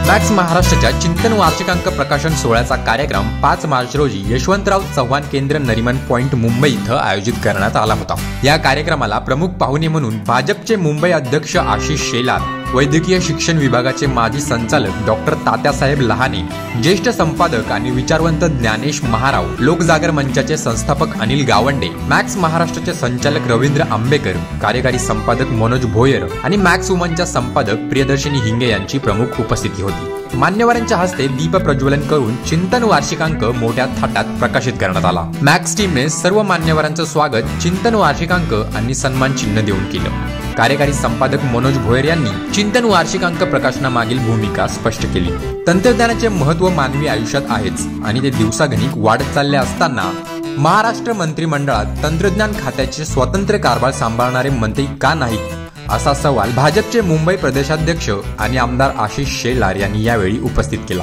Max महाराष्ट्राच्या चिंतन वार्षिकांक प्रकाशन सोहळ्याचा कार्यक्रम 5 मार्च रोजी यशवंतराव चव्हाण केंद्र नरिमन पॉइंट मुंबई इथं आयोजित करण्यात आला होता। या कार्यक्रमाला प्रमुख पाहुणे म्हणून भाजपचे मुंबई अध्यक्ष आशिष शेलार, वैद्यकीय शिक्षण विभागाचे माजी संचालक डॉक्टर तात्यासाहेब लहाने, ज्येष्ठ संपादक आणि विचारवंत ज्ञानेश महाराव, लोकजागर मंचाचे संस्थापक अनिल गावंडे, मॅक्स महाराष्ट्राचे संचालक रवींद्र आंबेकर, कार्यकारी संपादक मनोज भोयर आणि मॅक्स वुमनच्या संपादक प्रियदर्शिनी हिंगे यांची प्रमुख उपस्थिती होती। मान्यवरांच्या हस्ते दीप प्रज्वलन करून चिंतन वार्षिकांक मोठ्या थाटात प्रकाशित करण्यात आला। मॅक्स टीमने सर्व मान्यवरांचं स्वागत चिंतन वार्षिकांक आणि सन्मान चिन्ह देऊन केलं। कार्यकारी संपादक मनोज भोयर यांनी चिंतन वार्षिकांक प्रकाशनामागील भूमिका स्पष्ट केली। तंत्रज्ञानाचे महत्त्व मानवी आयुष्यात आहेच आणि ते दिवसागणिक वाढत चालले असताना महाराष्ट्र मंत्रिमंडळात तंत्रज्ञान खात्याचे स्वतंत्र कारभार सांभाळणारे मंत्री का नाहीत, असा सवाल भाजपचे मुंबई प्रदेशाध्यक्ष आणि आमदार आशिष शेलार यांनी यावेळी उपस्थित केला।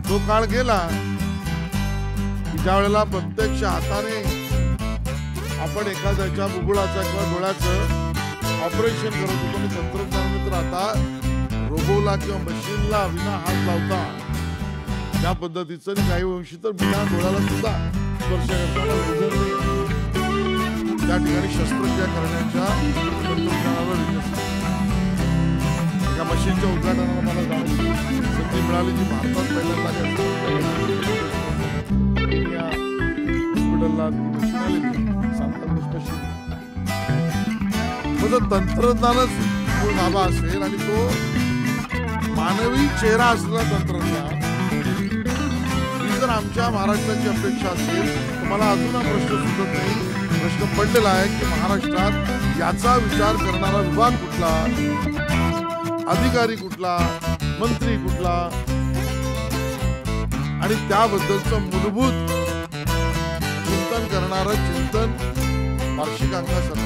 तो काळ गेला ज्यावेळेला प्रत्यक्ष हाताने आपण एखाद्याच्या बुबुळाचा किंवा डोळ्याचं ऑपरेशन करत होतो आणि तंत्रज्ञानाने तर आता रोबोला किंवा मशीनला विना हात लावता त्या पद्धतीचं काही वंशी तर बिना डोळ्याला सुद्धा स्पर्श करताना त्या ठिकाणी शस्त्रक्रिया करण्याच्या तंत्रज्ञानाला एका मशीनच्या उद्घाटनाला मला जाण्याची संधी मिळाली जी भारतात पहिल्यांदा हॉस्पिटलला मशीन आलेली सांगतात मशीन तंत्रज्ञानच मूळ गाभा असेल आणि तो मानवी चेहरा असलेला तंत्रज्ञान ही जर आमच्या महाराष्ट्राची अपेक्षा असेल तर मला अजून हा प्रश्न सुचत नाही। प्रश्न पडलेला आहे की महाराष्ट्रात याचा विचार करणारा विभाग कुठला, अधिकारी कुठला, मंत्री कुठला आणि त्याबद्दलचं मूलभूत चिंतन करणारं चिंतन वार्षिकांकासारखं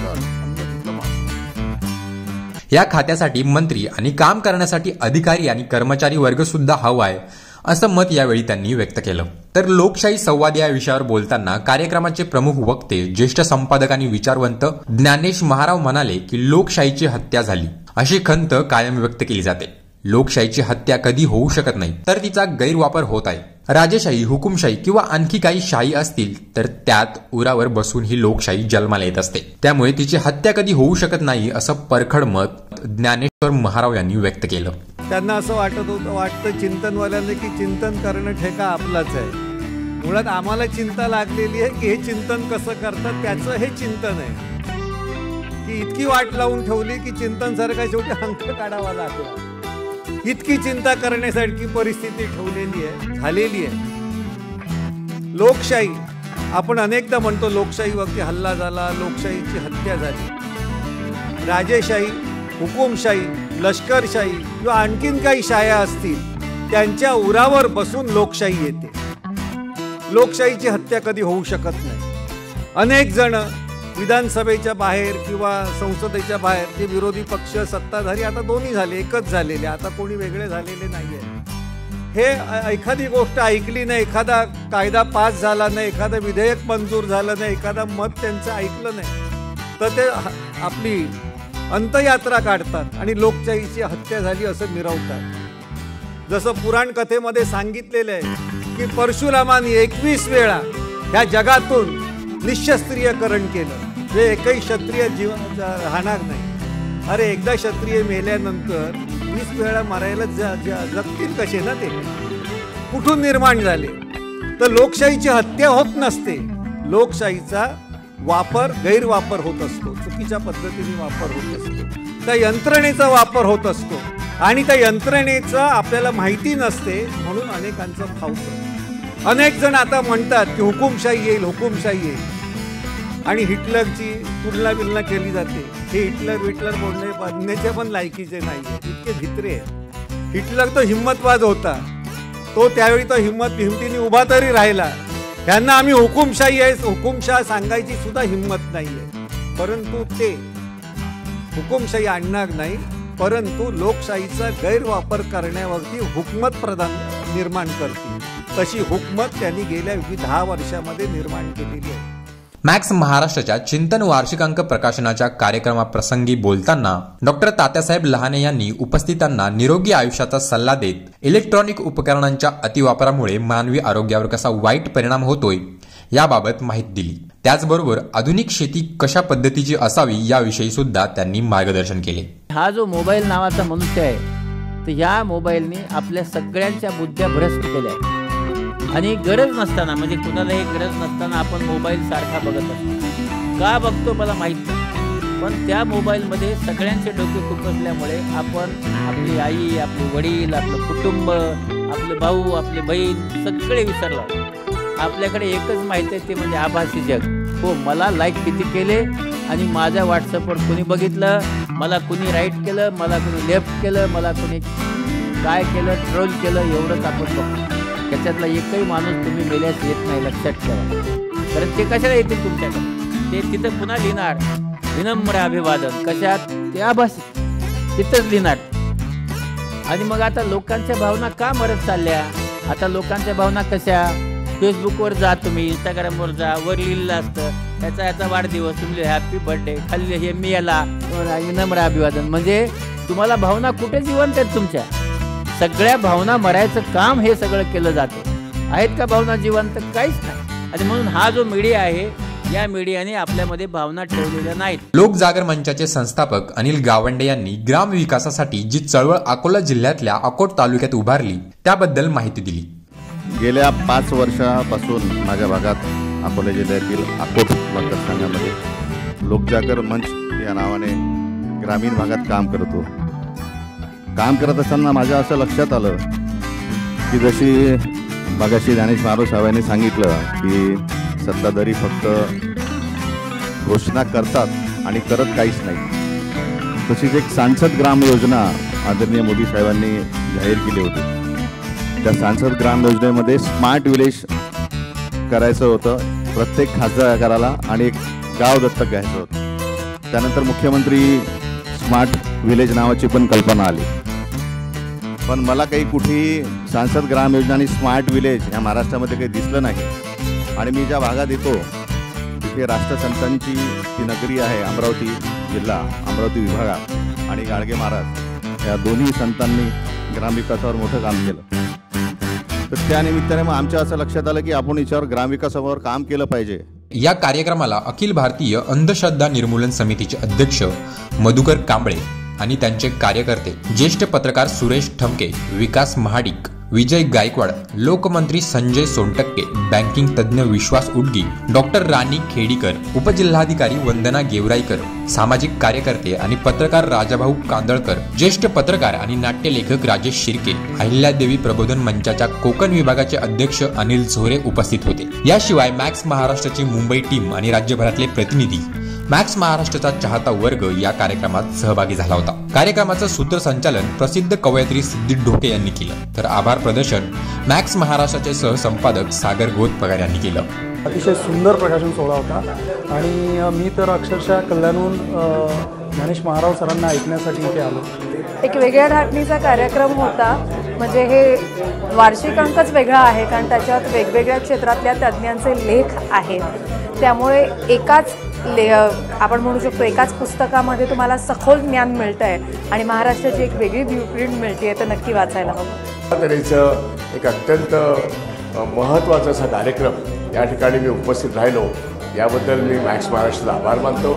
या खात्यासाठी मंत्री आणि काम करण्यासाठी अधिकारी आणि कर्मचारी वर्ग सुद्धा हवाय, असं मत यावेळी त्यांनी व्यक्त केलं। तर लोकशाही संवाद या विषयावर बोलताना कार्यक्रमाचे प्रमुख वक्ते ज्येष्ठ संपादक आणि विचारवंत ज्ञानेश महाराव म्हणाले की लोकशाहीची हत्या झाली अशी खंत कायम व्यक्त केली जाते। लोकशाहीची हत्या कधी होऊ शकत नाही, तर तिचा गैरवापर होत आहे। राजेशाही, हुकुमशाही किंवा आणखी काही शाही असतील तर त्यात उरावर बसून ही लोकशाही जन्माला येत असते, त्यामुळे तिची हत्या कधी होऊ शकत नाही, असं परखड मत ज्ञानेश्वर महाराव यांनी व्यक्त केलं। त्यांना असं वाटतं चिंतनवाल्यांना की चिंतन करणं ठेका आपलाच आहे। मुळात आम्हाला चिंता लागलेली आहे की हे चिंतन कसं करतात त्याचं हे चिंतन आहे की इतकी वाट लावून ठेवली की चिंतन सारखा शेवटी अंक काढावा लागला, इतकी चिंता करण्यासारखी परिस्थिती ठेवलेली आहे, झालेली आहे। लोकशाही आपण अनेकदा म्हणतो लोकशाहीवरती हल्ला झाला, लोकशाहीची हत्या झाली। राजेशाही, हुकुमशाही, लष्करशाही किंवा आणखीन काही शाया असतील त्यांच्या उरावर बसून लोकशाही येते। लोकशाहीची हत्या कधी होऊ शकत नाही। अनेक जण विधानसभेच्या बाहेर किंवा संसदेच्या बाहेर जे विरोधी पक्ष सत्ताधारी आता दोन्ही झाले, एकच झालेले, आता कोणी वेगळे झालेले नाहीये। हे एखादी गोष्ट ऐकली नाही, एखादा कायदा पास झाला नाही, एखादं विधेयक मंजूर झालं नाही, एखादा मत त्यांचं ऐकलं नाही तर ते आपली अंतयात्रा काढतात आणि लोकशाहीची हत्या झाली असं मिरवतात। जसं पुराण कथेमध्ये सांगितलेलं आहे की परशुरामांनी 21 वेळा ह्या जगातून निशस्त्रीयकरण केलं, जे एकही क्षत्रिय जीवन राहणार नाही। अरे एकदा क्षत्रिय मेल्यानंतर 20 वेळा मारायला जगतील कसे ना, ते कुठून निर्माण झाले? तर लोकशाहीची हत्या होत नसते, लोकशाहीचा वापर गैरवापर होत असतो, चुकीच्या पद्धतीने वापर होत असतो, त्या यंत्रणेचा वापर होत असतो आणि त्या यंत्रणेचा आपल्याला माहिती नसते म्हणून अनेकांचं फावतं। अनेक जण आता म्हणतात की हुकुमशाही येईल, हुकुमशाही येईल आणि हिटलरची तुलना केली जाते। हे हिटलर बनण्याच्या पण लायकीचे नाही, इतके भित्रे आहेत। हिटलर तो हिम्मतवाद होता, तो त्यावेळी तो हिमतीने उभा तरी राहिला। त्यांना आम्ही हुकुमशाही आहे, हुकुमशाह सांगायची सुद्धा हिंमत नाहीये, परंतु ते हुकुमशाही आणणार नाही, परंतु लोकशाहीचा गैरवापर करण्यावरती हुकमत निर्माण करतील। तशी हुकमत त्यांनी गेल्या 10 वर्षामध्ये निर्माण केलेली आहे। मॅक्स महाराष्ट्राच्या चिंतन वार्षिकांक प्रकाशनाच्या कार्यक्रमाप्रसंगी बोलताना डॉक्टर तात्यासाहेब लहाने यांनी उपस्थितांना निरोगी आयुष्याचा सल्ला देत इलेक्ट्रॉनिक उपकरणांच्या अतिवापरामुळे मानवी आरोग्यावर कसा वाईट परिणाम होतोय याबाबत माहिती दिली। त्याचबरोबर आधुनिक शेती कशा पद्धतीची असावी याविषयी सुद्धा त्यांनी मार्गदर्शन केले। हा जो मोबाईल नावाचा मनुष्य आहे तर या मोबाईलने आपल्या सगळ्यांच्या बुद्ध्या भ्रष्ट केल्या आहेत आणि गरज नसताना म्हणजे कुणालाही गरज नसताना आपण मोबाईल सारखा बघत असतो। का बघतो मला माहीत नाही, पण त्या मोबाईलमध्ये सगळ्यांचे डोके खुपसल्यामुळे आपण आपली आई, आपले वडील, आपलं कुटुंब, आपले भाऊ, आपले बहीण सगळे विसरलो। आपल्याकडे एकच माहिती आहे ते म्हणजे आभासी जग। हो, मला लाईक किती केले आणि माझ्या व्हॉट्सअपवर कुणी बघितलं, मला कुणी राईट केलं, मला कुणी लेफ्ट केलं, मला कुणी काय केलं, ट्रोल केलं, एवढंच आपण बघतो। त्याच्यातला एकही माणूस तुम्ही मेल्यास येत नाही, लक्षात ठेवा। कारण ते कशाला येतील तुमच्याकडे? ते तिथं पुन्हा लिहिणार विनम्र अभिवादन, कशात? ते आभासी तिथंच लिहिणार। आणि मग आता लोकांच्या भावना का मरत चालल्या? आता लोकांच्या भावना कशा? फेसबुकवर जा, तुम्ही इंस्टाग्रामवर जा, वर लिहिलेलं असतं याचा वाढदिवस, तुम्ही हॅपी बर्थडे, खाली हे मी याला विनम्र अभिवादन। म्हणजे तुम्हाला भावना कुठे जिवंत आहेत? तुमच्या सगळ्या भावना मरायचं काम हे सगळं केलं जातं। आहेत का भावना जिवंत? काहीच नाही। आणि म्हणून हा जो मीडिया आहे या मीडियाने आपल्यामध्ये भावना ठेवलेल्या नाहीत। लोक जागर मंचाचे संस्थापक अनिल गावंडे यांनी ग्राम विकासासाठी जी चळवळ अकोला जिल्ह्यातल्या अकोट तालुक्यात उभारली त्याबद्दल माहिती दिली। गेल्या 5 वर्षापासून माझ्या भागात अकोला जिल्ह्यातील अकोट मतदारसंघामध्ये लोकजागर मंच या नावाने ग्रामीण भागात काम करतो। काम करत असताना माझ्या असं लक्षात आलं की जशी मगाशी ज्ञानेश महाराज साहेबांनी सांगितलं की सत्ताधारी फक्त घोषणा करतात आणि करत काहीच नाही, तशीच एक सांसद ग्राम योजना आदरणीय मोदी साहेबांनी जाहीर केली होती। त्या सांसद ग्राम योजनेमध्ये स्मार्ट विलेज करायचं होतं प्रत्येक खासदाराला आणि एक गाव दत्तक घ्यायचं होतं। त्यानंतर मुख्यमंत्री स्मार्ट विलेज नावाची पण कल्पना आली, पण मला काही कुठेही सांसद ग्राम योजना आणि स्मार्ट विलेज या महाराष्ट्रामध्ये काही दिसलं नाही। आणि मी ज्या भागात येतो तिथे राष्ट्रसंतांची ती नगरी आहे, अमरावती जिल्हा, अमरावती विभागात, आणि गाडगे महाराज या दोन्ही संतांनी ग्रामविकासावर मोठं काम केलं। तर त्या निमित्ताने मग आमच्या असं लक्षात आलं की आपण याच्यावर ग्रामविकासावर काम केलं पाहिजे। या कार्यक्रमाला अखिल भारतीय अंधश्रद्धा निर्मूलन समितीचे अध्यक्ष मधुकर कांबळे आणि त्यांचे कार्यकर्ते, ज्येष्ठ पत्रकार सुरेश ठमके, विकास महाडिक, विजय गायकवाड, लोकमंत्री संजय सोनटक्के, बँकिंग तज्ज्ञ विश्वास उडगी, डॉक्टर राणी खेडीकर, उपजिल्हाधिकारी वंदना गेवराईकर, सामाजिक कार्यकर्ते आणि पत्रकार राजाभाऊ कांदळकर, ज्येष्ठ पत्रकार आणि नाट्यलेखक राजेश शिर्के, अहिल्यादेवी प्रबोधन मंचाच्या कोकण विभागाचे अध्यक्ष अनिल झोरे उपस्थित होते। याशिवाय मॅक्स महाराष्ट्राची मुंबई टीम आणि राज्यभरातले प्रतिनिधी, मॅक्स महाराष्ट्राचा चाहता वर्ग या कार्यक्रमात सहभागी झाला होता। कार्यक्रमाचं सूत्रसंचालन प्रसिद्ध कवयित्री सिद्धी ढोके यांनी केलं, तर आभार प्रदर्शन मॅक्स महाराष्ट्राचे सहसंपादक सागर गोतपगार यांनी केलं। अतिशय सुंदर प्रकाशन सोहळा होता आणि मी तर अक्षरशः कल्याणहून ज्ञानेश महाराज सरांना ऐकण्यासाठी इथे आलो। एक वेगळ्या धाटणीचा कार्यक्रम होता, म्हणजे हे वार्षिकांकच वेगळा आहे कारण त्याच्यात वेगवेगळ्या क्षेत्रातल्या तज्ज्ञांचे लेख आहेत। त्यामुळे एकाच आपण म्हणू शकतो एकाच पुस्तकामध्ये तुम्हाला सखोल ज्ञान मिळतं आहे आणि महाराष्ट्राची एक वेगळी ब्ल्यूप्रिंट मिळते आहे, तर नक्की वाचायला हवं। तऱ्हेचं एक अत्यंत महत्त्वाचा असा कार्यक्रम या ठिकाणी मी उपस्थित राहिलो, याबद्दल मी मॅक्स महाराष्ट्राचा आभार मानतो।